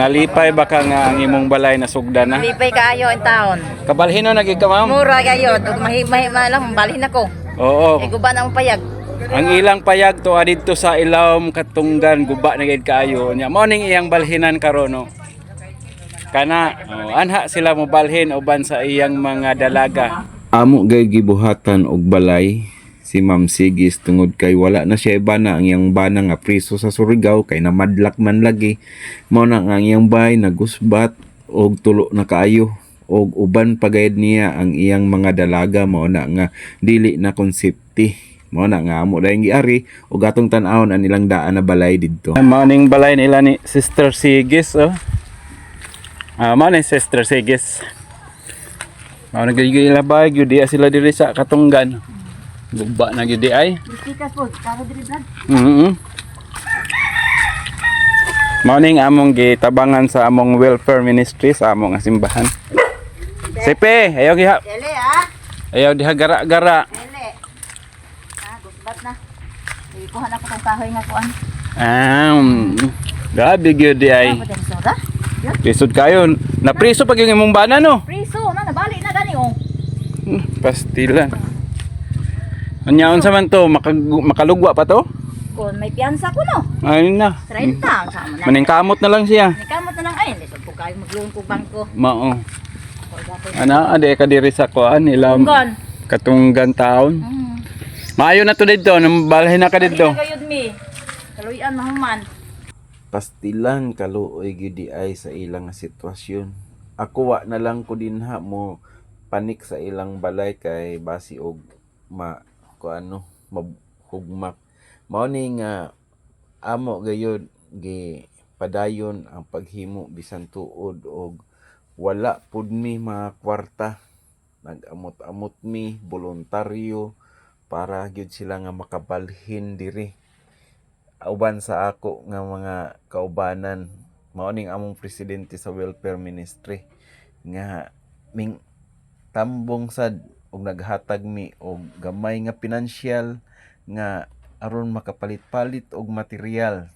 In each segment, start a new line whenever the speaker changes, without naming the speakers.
nalipay ba ka nga ang imong balay na sugdan na?
Lipay kaayo in taon.
Kabalhin na naging ka, ma'am?
Mura kayo, mahima lang balhin ako.
Oo.
Kay guba na ang payag.
Ang ilang payag to adito sa Ilawom Katunggan guba na gid kaayo nya. Mao ning iyang balhinan karon no. Kana anha sila mo balhin uban sa iyang mga dalaga. Amo gay gibuhatan og balay si Ma'am Sigis tungod kay wala na siya ibana ang iyang bana nga priso sa Surigao kay namadlak man lagi. Mao na ang iyang bay nagusbat og tulo na kaayo og uban pagayad niya ang iyang mga dalaga mao na nga dili na konsepti. Mao na nga amo dayong giari og atong tan-awon ang ilang daan na balay didto. Mao ning balay nila ni Sister Sigis oh. Mao ni Sister Sigis. Mao nagigila ba gyud di sila diri sa Katunggan. Guba na gyud di ay.
Bikitas po, karo diri brad.
Mao ning among gitabangan sa among welfare ministry sa among simbahan. Sipe, ayaw giha.
Dili ah.
Ayaw diha gara-gara.
Dili. Gusbat na. Ikuha na ko tong kahoy nga kuan.
Grabe gyud di ay.
Ano din soda?
Lisod kayo. Napriso pag yung imong bana no.
Priso na nabali na gani oh.
Pastilan. Anyaon sa man to, makalugwa pa to?
Kun may piyansa ko no.
Ayun na.
30 sama na.
Maning kamot na lang siya.
Kamot na lang ay, lisod ko kayo magluon ko bangko.
Mao. Ana ade ka diri sa kuan Ilawom Katunggan taon. Maayo na to didto, nambalhin na ka didto.
Kayod mi. Kaluyan mahuman.
Pastilan kaluoy gyud di ay sa ilang sitwasyon. Ako wa na lang ko dinha mo panik sa ilang balay kay basi og mahugmak. Mao ni nga amo gayud gi padayon ang paghimo bisan tuod og wala pud mi mga kwarta. Nag-amot-amot mi voluntaryo para gyud sila nga makabalhin diri. Uban sa ako nga mga kaubanan, mao ning among presidente sa welfare ministry nga ming tambong sad og naghatag mi og gamay nga pinansyal nga aron makapalit-palit og material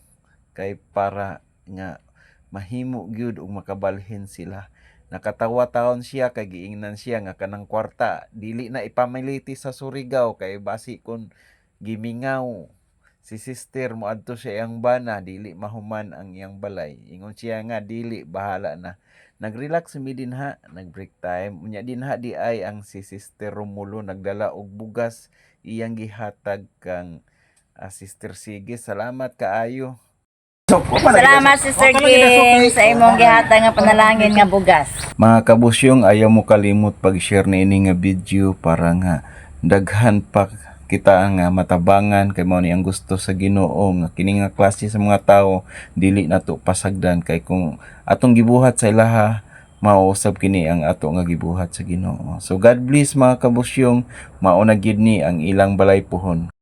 kay para nga mahimo gyud og makabalhin sila. Nakatawa taon siya kay giingnan siya nga kanang kwarta dili na ipamiliti sa Surigao kay basi kun gimingaw si sister mo adto sa iyang bana dili mahuman ang iyang balay. Ingon siya nga dili bahala na. Nagrelax mi dinha, nag-break time. Unya dinha di ay ang si Sister Romulo nagdala og bugas iyang gihatag kang Sister Sigis. Salamat kaayo.
Salamat Sister King sa imong gihatag nga panalangin nga bugas.
Mga kabusyong, ayaw mo kalimot pag-share na ini nga video para nga daghan pa kita ang matabangan kay mao ni ang gusto sa Ginoo nga kini nga klase sa mga tawo dili nato pasagdan kay kung atong gibuhat sa ilaha mausab kini ang ato nga gibuhat sa Ginoo. So God bless mga kabusyong, mao na gyud ni ang ilang balay puhon.